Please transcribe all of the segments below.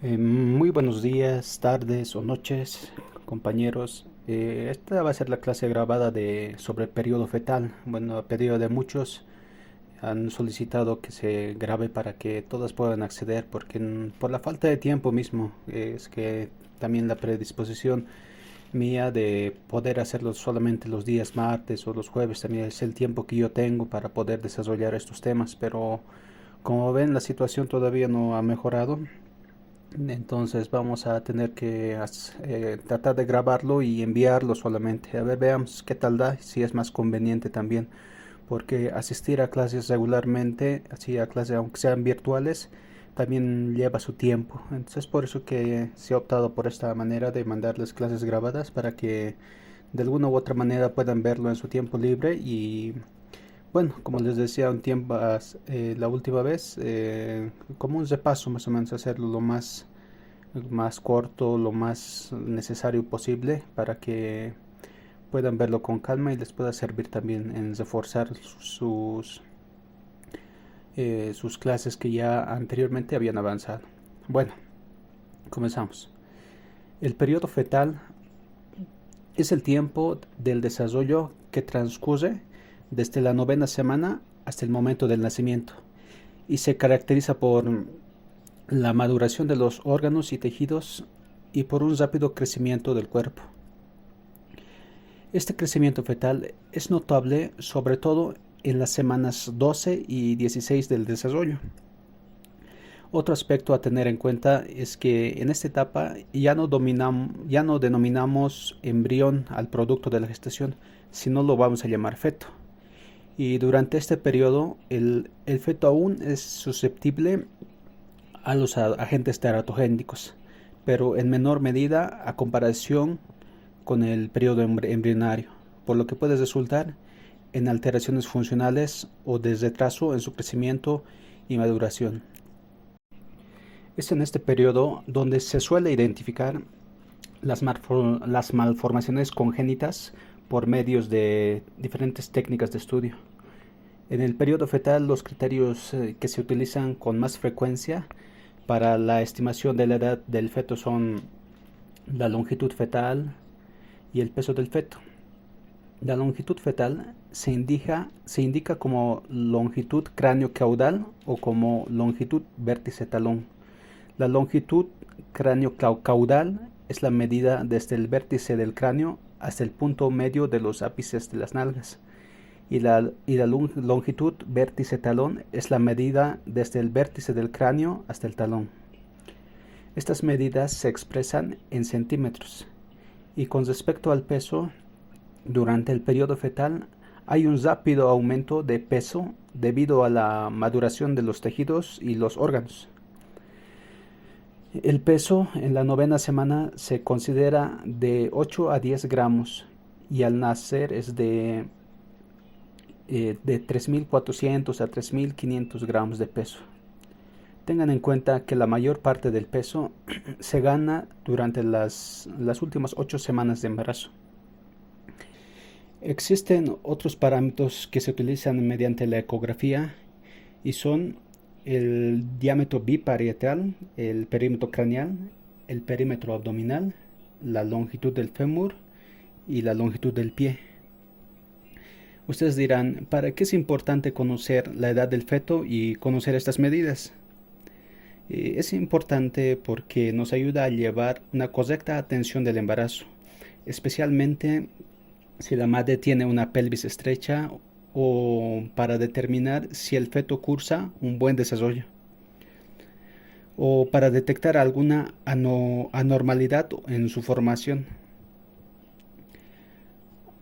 Muy buenos días, tardes o noches, compañeros. Esta va a ser la clase grabada sobre el periodo fetal. Bueno, a pedido de muchos han solicitado que se grabe para que todas puedan acceder, porque por la falta de tiempo mismo es que también la predisposición mía de poder hacerlo solamente los días martes o los jueves también es el tiempo que yo tengo para poder desarrollar estos temas, pero como ven la situación todavía no ha mejorado. Entonces vamos a tener que tratar de grabarlo y enviarlo solamente. A ver, veamos qué tal da, si es más conveniente también. Porque asistir a clases regularmente, así a clases aunque sean virtuales, también lleva su tiempo. Entonces por eso que se ha optado por esta manera de mandarles clases grabadas para que de alguna u otra manera puedan verlo en su tiempo libre y bueno, como les decía un tiempo, la última vez, como un repaso más o menos, hacerlo lo más corto, lo más necesario posible para que puedan verlo con calma y les pueda servir también en reforzar sus clases que ya anteriormente habían avanzado. Bueno, comenzamos. El periodo fetal es el tiempo del desarrollo que transcurre desde la novena semana hasta el momento del nacimiento y se caracteriza por la maduración de los órganos y tejidos y por un rápido crecimiento del cuerpo. Este crecimiento fetal es notable sobre todo en las semanas 12 y 16 del desarrollo. Otro aspecto a tener en cuenta es que en esta etapa ya no denominamos embrión al producto de la gestación, sino lo vamos a llamar feto. Y durante este periodo el feto aún es susceptible a los agentes teratogénicos, pero en menor medida a comparación con el periodo embrionario, por lo que puede resultar en alteraciones funcionales o de retraso en su crecimiento y maduración. Es en este periodo donde se suele identificar las malformaciones congénitas por medios de diferentes técnicas de estudio. En el periodo fetal, los criterios que se utilizan con más frecuencia para la estimación de la edad del feto son la longitud fetal y el peso del feto. La longitud fetal se indica como longitud cráneo-caudal o como longitud vértice-talón. La longitud cráneo-caudal es la medida desde el vértice del cráneo hasta el punto medio de los ápices de las nalgas. Y la longitud vértice-talón es la medida desde el vértice del cráneo hasta el talón. Estas medidas se expresan en centímetros. Y con respecto al peso, durante el periodo fetal hay un rápido aumento de peso debido a la maduración de los tejidos y los órganos. El peso en la novena semana se considera de 8 a 10 gramos y al nacer es de 3.400 a 3.500 gramos de peso. Tengan en cuenta que la mayor parte del peso se gana durante las últimas 8 semanas de embarazo. Existen otros parámetros que se utilizan mediante la ecografía y son el diámetro biparietal, el perímetro craneal, el perímetro abdominal, la longitud del fémur y la longitud del pie. Ustedes dirán, ¿para qué es importante conocer la edad del feto y conocer estas medidas? Es importante porque nos ayuda a llevar una correcta atención del embarazo, especialmente si la madre tiene una pelvis estrecha o para determinar si el feto cursa un buen desarrollo o para detectar alguna anormalidad en su formación.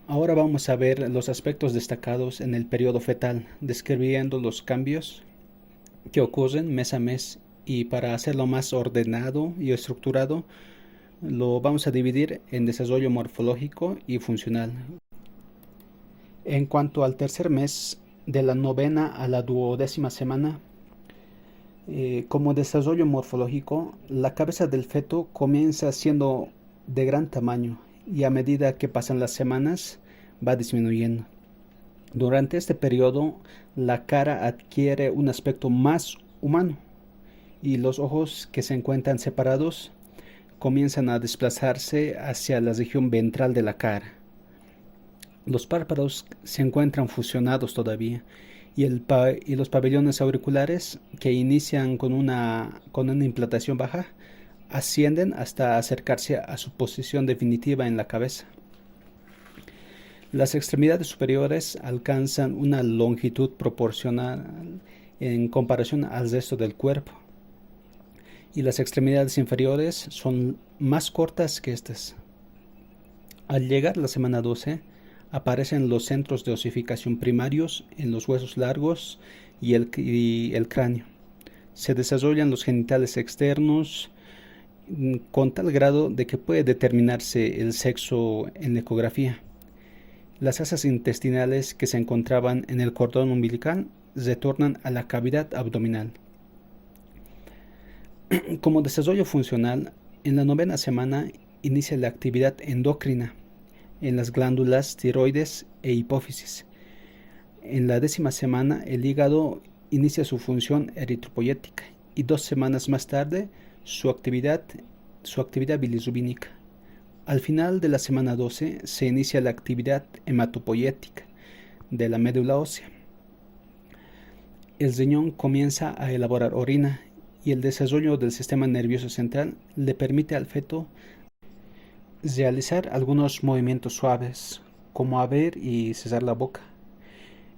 Ahora vamos a ver los aspectos destacados en el periodo fetal, describiendo los cambios que ocurren mes a mes y para hacerlo más ordenado y estructurado lo vamos a dividir en desarrollo morfológico y funcional. En cuanto al tercer mes, de la novena a la 12ª semana, como desarrollo morfológico, la cabeza del feto comienza siendo de gran tamaño y a medida que pasan las semanas va disminuyendo. Durante este periodo, la cara adquiere un aspecto más humano y los ojos que se encuentran separados comienzan a desplazarse hacia la región ventral de la cara. Los párpados se encuentran fusionados todavía y los pabellones auriculares, que inician con una implantación baja, ascienden hasta acercarse a su posición definitiva en la cabeza. Las extremidades superiores alcanzan una longitud proporcional en comparación al resto del cuerpo, y las extremidades inferiores son más cortas que estas. Al llegar la semana 12, aparecen los centros de osificación primarios en los huesos largos y el cráneo. Se desarrollan los genitales externos con tal grado de que puede determinarse el sexo en la ecografía. Las asas intestinales que se encontraban en el cordón umbilical retornan a la cavidad abdominal. Como desarrollo funcional, en la 9ª semana inicia la actividad endocrina en las glándulas tiroides e hipófisis. En la 10ª semana el hígado inicia su función eritropoyética y 2 semanas más tarde su actividad bilirrubínica. Al final de la semana 12 se inicia la actividad hematopoyética de la médula ósea. El riñón comienza a elaborar orina y el desarrollo del sistema nervioso central le permite al feto realizar algunos movimientos suaves, como abrir y cerrar la boca.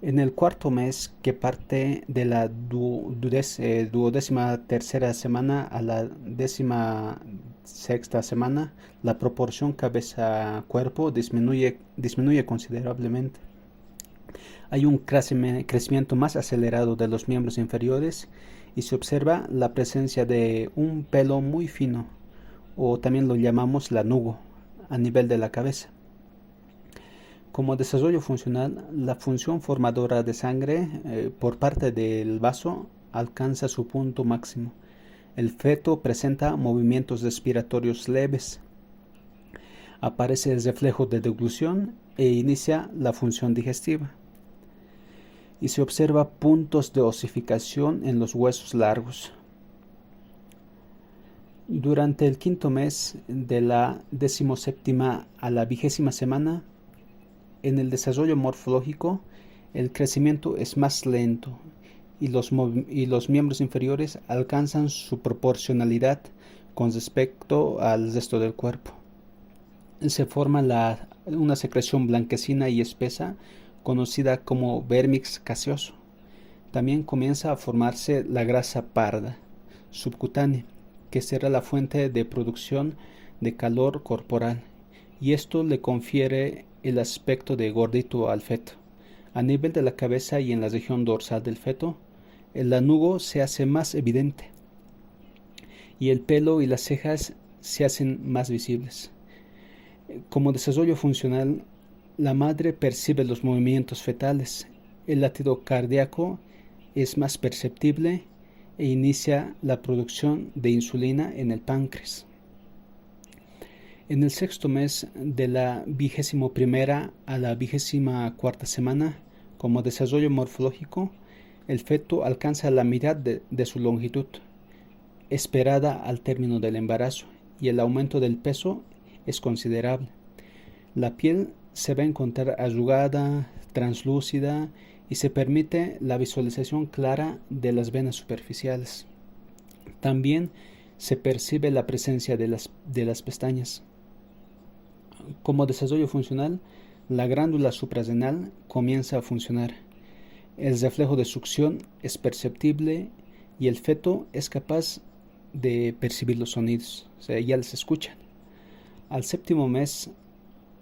En el 4º mes, que parte de la 13ª semana a la 16ª semana, la proporción cabeza-cuerpo disminuye considerablemente. Hay un crecimiento más acelerado de los miembros inferiores y se observa la presencia de un pelo muy fino, o también lo llamamos lanugo, a nivel de la cabeza. Como desarrollo funcional, la función formadora de sangre por parte del vaso alcanza su punto máximo. El feto presenta movimientos respiratorios leves. Aparece el reflejo de deglución e inicia la función digestiva. Y se observa puntos de osificación en los huesos largos. Durante el 5º mes, de la 17ª a la 20ª semana, en el desarrollo morfológico, el crecimiento es más lento y los miembros inferiores alcanzan su proporcionalidad con respecto al resto del cuerpo. Se forma una secreción blanquecina y espesa conocida como vérmix caseoso. También comienza a formarse la grasa parda subcutánea, que será la fuente de producción de calor corporal, y esto le confiere el aspecto de gordito al feto. A nivel de la cabeza y en la región dorsal del feto, el lanugo se hace más evidente y el pelo y las cejas se hacen más visibles. Como desarrollo funcional, la madre percibe los movimientos fetales, el latido cardíaco es más perceptible e inicia la producción de insulina en el páncreas. En el 6º mes, de la 21ª a la 24ª semana, como desarrollo morfológico, el feto alcanza la mitad de su longitud esperada al término del embarazo y el aumento del peso es considerable. La piel se va a encontrar arrugada, translúcida y se permite la visualización clara de las venas superficiales. También se percibe la presencia de las pestañas. Como desarrollo funcional, la glándula suprarrenal comienza a funcionar. El reflejo de succión es perceptible y el feto es capaz de percibir los sonidos, o sea, ya les escuchan. Al 7º mes,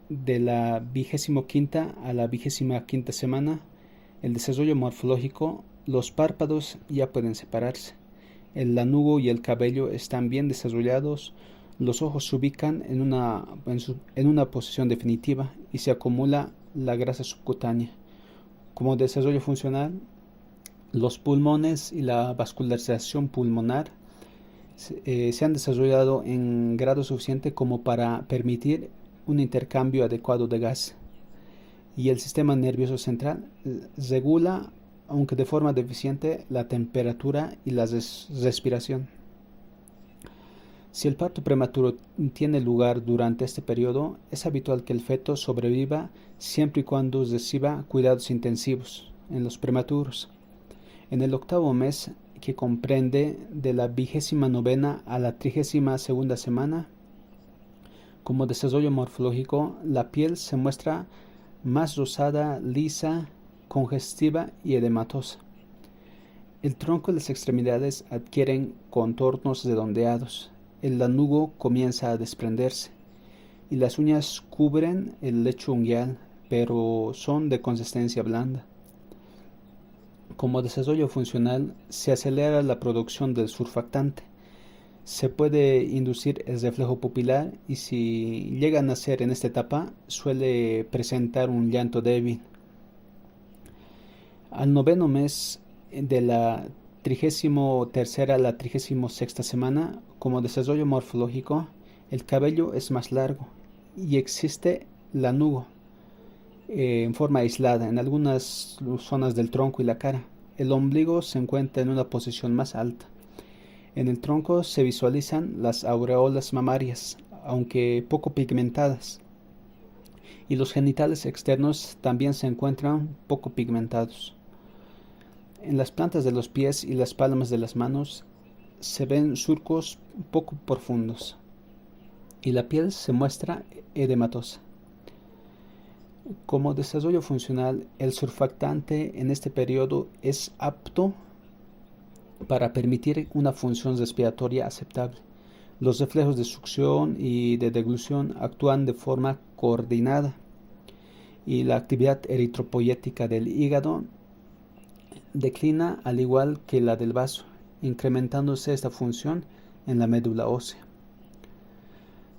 de la 25ª a la 25ª semana, el desarrollo morfológico, los párpados ya pueden separarse. El lanugo y el cabello están bien desarrollados, los ojos se ubican en una posición definitiva y se acumula la grasa subcutánea. Como desarrollo funcional, los pulmones y la vascularización pulmonar se han desarrollado en grado suficiente como para permitir un intercambio adecuado de gas, y el sistema nervioso central regula aunque de forma deficiente, la temperatura y la respiración. Si el parto prematuro tiene lugar durante este periodo, es habitual que el feto sobreviva siempre y cuando reciba cuidados intensivos en los prematuros. En el octavo mes, que comprende de la 29ª a la 32ª semana, como desarrollo morfológico, la piel se muestra más rosada, lisa, congestiva y edematosa. El tronco y las extremidades adquieren contornos redondeados. El lanugo comienza a desprenderse y las uñas cubren el lecho unguial, pero son de consistencia blanda. Como desarrollo funcional, se acelera la producción del surfactante. Se puede inducir el reflejo pupilar y si llega a nacer en esta etapa, suele presentar un llanto débil. Al noveno mes de la 33ª a la 36ª semana, como desarrollo morfológico, el cabello es más largo y existe lanugo en forma aislada en algunas zonas del tronco y la cara. El ombligo se encuentra en una posición más alta. En el tronco se visualizan las aureolas mamarias, aunque poco pigmentadas, y los genitales externos también se encuentran poco pigmentados. En las plantas de los pies y las palmas de las manos se ven surcos poco profundos y la piel se muestra edematosa. Como desarrollo funcional, el surfactante en este periodo es apto para permitir una función respiratoria aceptable. Los reflejos de succión y de deglución actúan de forma coordinada y la actividad eritropoyética del hígado declina al igual que la del vaso, incrementándose esta función en la médula ósea.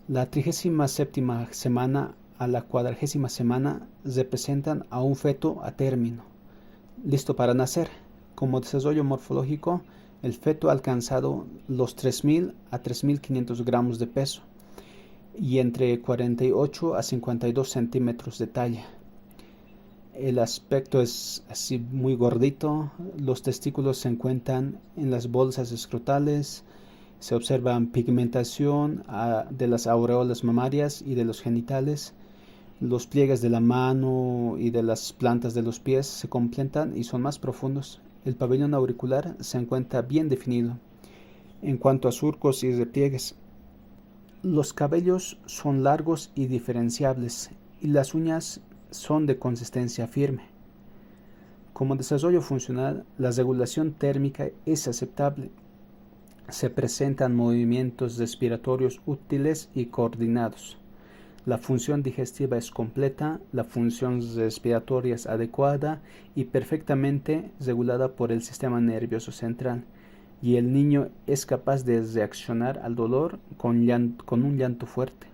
La 37ª semana a la 40ª semana representan a un feto a término, listo para nacer. Como desarrollo morfológico, el feto ha alcanzado los 3.000 a 3.500 gramos de peso y entre 48 a 52 centímetros de talla. El aspecto es así muy gordito, los testículos se encuentran en las bolsas escrotales, se observa pigmentación de las aureolas mamarias y de los genitales. Los pliegues de la mano y de las plantas de los pies se completan y son más profundos. El pabellón auricular se encuentra bien definido. En cuanto a surcos y repliegues, los cabellos son largos y diferenciables y las uñas son de consistencia firme. Como desarrollo funcional, la regulación térmica es aceptable. Se presentan movimientos respiratorios útiles y coordinados. La función digestiva es completa, la función respiratoria es adecuada y perfectamente regulada por el sistema nervioso central, y el niño es capaz de reaccionar al dolor con un llanto fuerte.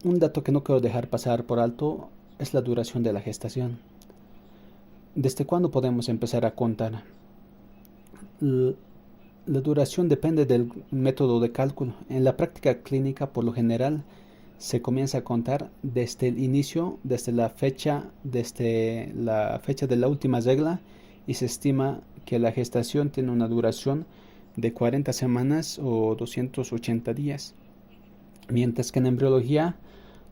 Un dato que no quiero dejar pasar por alto es la duración de la gestación. ¿Desde cuándo podemos empezar a contar? La duración depende del método de cálculo. En la práctica clínica, por lo general, se comienza a contar desde el inicio, desde la fecha de la última regla, y se estima que la gestación tiene una duración de 40 semanas o 280 días. Mientras que en embriología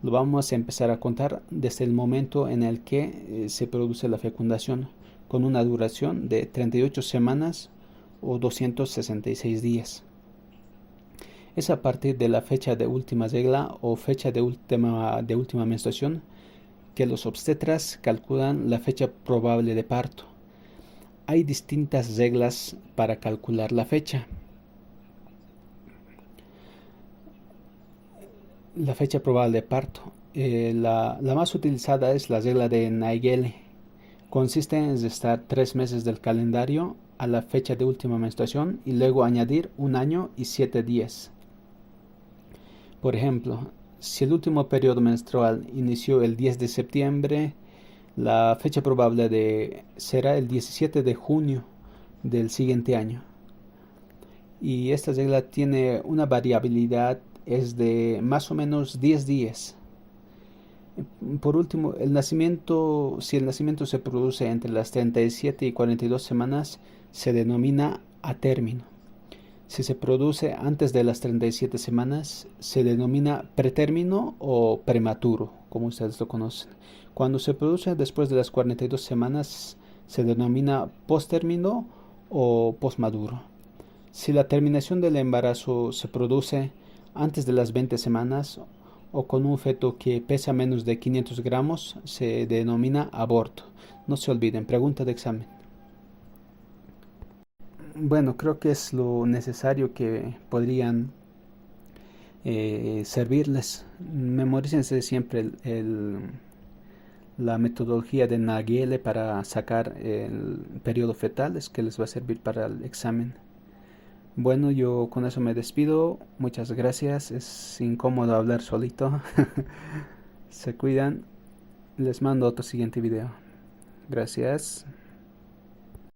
lo vamos a empezar a contar desde el momento en el que se produce la fecundación, con una duración de 38 semanas o 266 días. Es a partir de la fecha de última regla o fecha de última menstruación que los obstetras calculan la fecha probable de parto. Hay distintas reglas para calcular la fecha. La fecha probable de parto. La más utilizada es la regla de Naegele. Consiste en restar 3 meses del calendario a la fecha de última menstruación y luego añadir 1 año y 7 días. Por ejemplo, si el último periodo menstrual inició el 10 de septiembre, la fecha probable será el 17 de junio del siguiente año. Y esta regla tiene una variabilidad, es de más o menos 10 días. Por último, el nacimiento, si el nacimiento se produce entre las 37 y 42 semanas, se denomina a término. Si se produce antes de las 37 semanas, se denomina pretérmino o prematuro, como ustedes lo conocen. Cuando se produce después de las 42 semanas, se denomina postérmino o posmaduro. Si la terminación del embarazo se produce antes de las 20 semanas o con un feto que pesa menos de 500 gramos, se denomina aborto. No se olviden, pregunta de examen. Bueno, creo que es lo necesario que podrían servirles. Memorícense siempre la metodología de Nagiele para sacar el periodo fetal, es que les va a servir para el examen. Bueno, yo con eso me despido. Muchas gracias. Es incómodo hablar solito. Se cuidan. Les mando otro siguiente video. Gracias.